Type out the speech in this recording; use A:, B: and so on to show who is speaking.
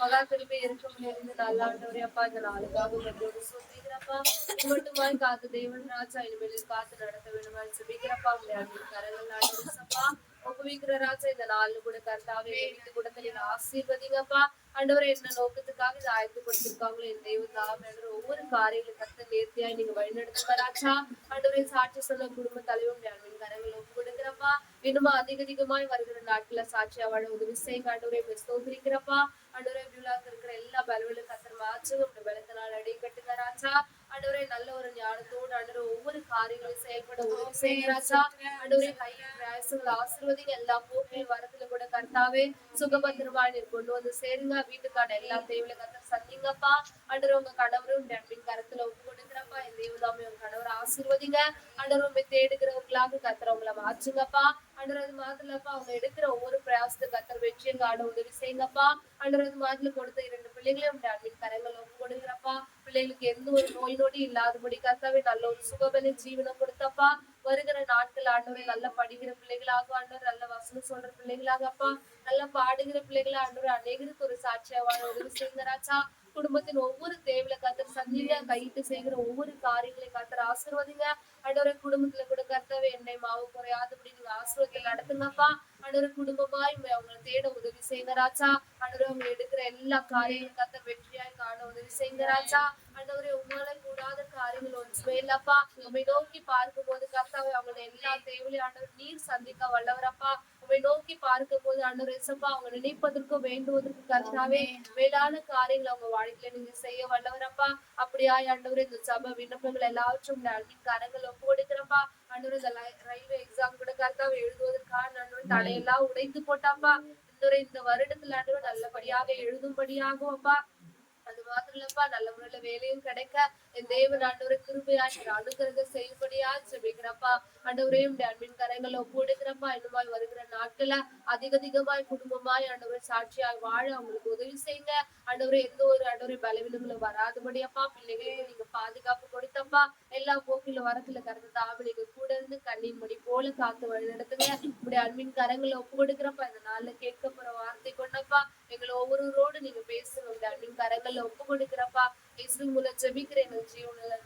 A: மகா கிருபை இருக்க முடியாது நல்ல ஆண்டவரே அப்பா இந்த நாளுக்காக உங்களோட சொல்லிக்கிறப்பா மட்டுமாய் காத்து தேவன் ராஜா இனிமேல் காத்து நடத்த வேணுமாய் சொல்லிக்கிறப்பா உங்களுடைய அன்பின் கரங்கள் ஆண்டவரேசப்பா ஒப்புவிக்கிற ராஜா இந்த நாள் கூட கர்த்தாவே வீட்டு கூட நீங்க ஆசீர்வதிங்கப்பா ஆண்டவரே என்ன நோக்கத்துக்காக இதை ஆயத்து கொடுத்திருக்காங்களோ என் தெய்வத்தாக ஒவ்வொரு காரியங்களும் கத்த நேர்த்தியாய் நீங்க வழிநடத்துங்க ராஜா ஆண்டவரே சாட்சி சொன்ன குடும்ப தலைவன் அன்பின் கரங்கள் ஒப்பு கொடுக்கிறப்பா இன்னும் அதிகமாய் வருகிற நாட்கள சாட்சியா வாழ உதவி செய்யுங்க ஆண்டவரே ஸ்தோத்திரிக்கிறப்பா ஆண்டவரே விழாக்கு இருக்கிற எல்லா பலவிலும் கத்தர் மாற்றும் உங்க பலத்தினால் அடி கட்டுங்க ராஜா ஆண்டவரே நல்ல ஒரு ஞானத்தோடு ஆண்டவரே ஒவ்வொரு காரியங்களையும் செயல்பட உதவி செய்யுங்க ராஜா ஆண்டவரே கையில் பிரயாசங்கள் ஆசீர்வதிங்க எல்லா போக்கில் வரத்துல கூட கர்த்தாவே சுகபத்திரமா நீர் கொண்டு வந்து சேருங்க வீட்டுக்கான எல்லா தேவையில கத்தர் சந்திங்கப்பா ஆண்டவரே உங்க கணவரும் அன்பின் கருத்துல ஒப்பு கொடுக்குறப்பா என் தேவதாமே உங்க கணவர் ஆசீர்வதிங்க ஆண்டவரை உண்மை தேடுகிறவர்களாக கத்தர் அவங்கள மாற்றுங்கப்பா ஆண்டவர் அது மாதிரிலப்பா அவங்க எடுக்கிற ஒவ்வொரு பிரயாசத்தை கத்தர் வெற்றியும் காண உதவி செய்யுங்கப்பா ஆண்டவர் அது மாதிரி கொடுத்த 2 பிள்ளைகளையும் அன்பின் கரங்கள் ஒப்பு கொடுக்குறப்பா பிள்ளைகளுக்கு எந்த ஒரு நோய் நொடி இல்லாதபடி கத்தாவே நல்ல ஒரு சுகபல ஜீவனம் கொடுத்தப்பா வருகிற நாட்கள் ஆண்டவரை நல்லா படிக்கிற பிள்ளைகளாக ஆண்டவர் நல்ல வசனம் சொல்ற பிள்ளைகளாகப்பா நல்லா பாடுகிற பிள்ளைகளா ஆண்டவர் அநேகருக்கு ஒரு சாட்சியாவான உதவி செய்யுங்கராச்சா குடும்பத்தின் ஒவ்வொரு தேவையில கத்தர் சந்திங்க கையிட்டு செய்கிற ஒவ்வொரு காரியங்களையும் கத்தர் ஆசீர்வதிங்க ஆண்டவரை குடும்பத்துல கூட கர்த்தவே எண்ணெய் மாவு குறையாதபடி நீங்க ஆசீர்வாதத்தில் நடத்துங்கப்பா ஆண்டவரை குடும்பமாய் அவங்களை தேட உதவி செய்யுங்க ராஜா ஆண்டவரை அவங்க எடுக்கிற எல்லா காரியங்களும் கத்தர் வெற்றியாய் காண உதவி செய்யுங்க ராஜா ஆண்டவரை உங்களால கூடாத காரியங்கள் ஒன்றுமே இல்லப்பா உண்மை நோக்கி பார்க்கும் போது கர்த்தாவை அவங்களோட எல்லா தேவையிலும் ஆண்டவர் நீர் சந்திக்க வல்லவரப்பா உண்மை நோக்கி பார்க்கும் போது ஆண்டவர் இயேசுப்பா அவங்க நினைப்பதற்கும் வேண்டுவதற்கு கர்த்தாவே மேலான காரியங்கள் அவங்க வாழ்க்கையில நீங்க செய்ய வல்லவரப்பா அப்படியா ஆண்டவர் இந்த சபை விண்ணப்பங்கள் எல்லாவற்றும் அன்பின் கரங்கள் ஒப்பு கொடுக்கிறப்பா ஆண்டவர் இந்த ரயில்வே எக்ஸாம் கூட கர்த்தாவை எழுதுவதற்காக ஆண்டவர் தலையெல்லாம் உடைத்து போட்டாப்பா இந்த வருடத்துல ஆண்டவர் நல்லபடியாக எழுதும்படியாகும் அப்பா அது மாத்திரம் இல்லப்பா நல்ல முறையில வேலையும் கிடைக்க என் தேவன் ஆண்டவரை கிருபையா அனுகிரக செய்யும்படியா ஜெபிக்கிறப்பா ஆண்டவரையும் அன்பின் கரைகளை ஒப்பு எடுக்கிறப்பா இன்னுமாய் வருகிற நாட்கள அதிகமாய் குடும்பமாய் ஆண்டவரை சாட்சியாய் வாழ அவங்களுக்கு உதவி செய்யுங்க ஆண்டவரை எந்த ஒரு ஆண்டவரை பலவீனங்களும் வராதபடியப்பா பிள்ளைகளுக்கு நீங்க பாதுகாப்பு கொடுத்தப்பா எல்லா போக்கில வரத்துல கறந்து தாவி நீங்க கூட இருந்து கண்ணின் மணி போல காத்து வழி நடத்துங்க இப்படி அன்பின் கரங்களை ஒப்பு கொடுக்கிறப்பா இந்த நாள்ல கேட்க போற வார்த்தை கொண்டப்பா எங்களை ஒவ்வொருவரோடு நீங்க பேசணும் அன்பின் கரங்கள்ல ஒப்பு கொடுக்கிறப்பா இயேசு மூலம் ஜெபிக்கிற எங்கள் ஜீவனில்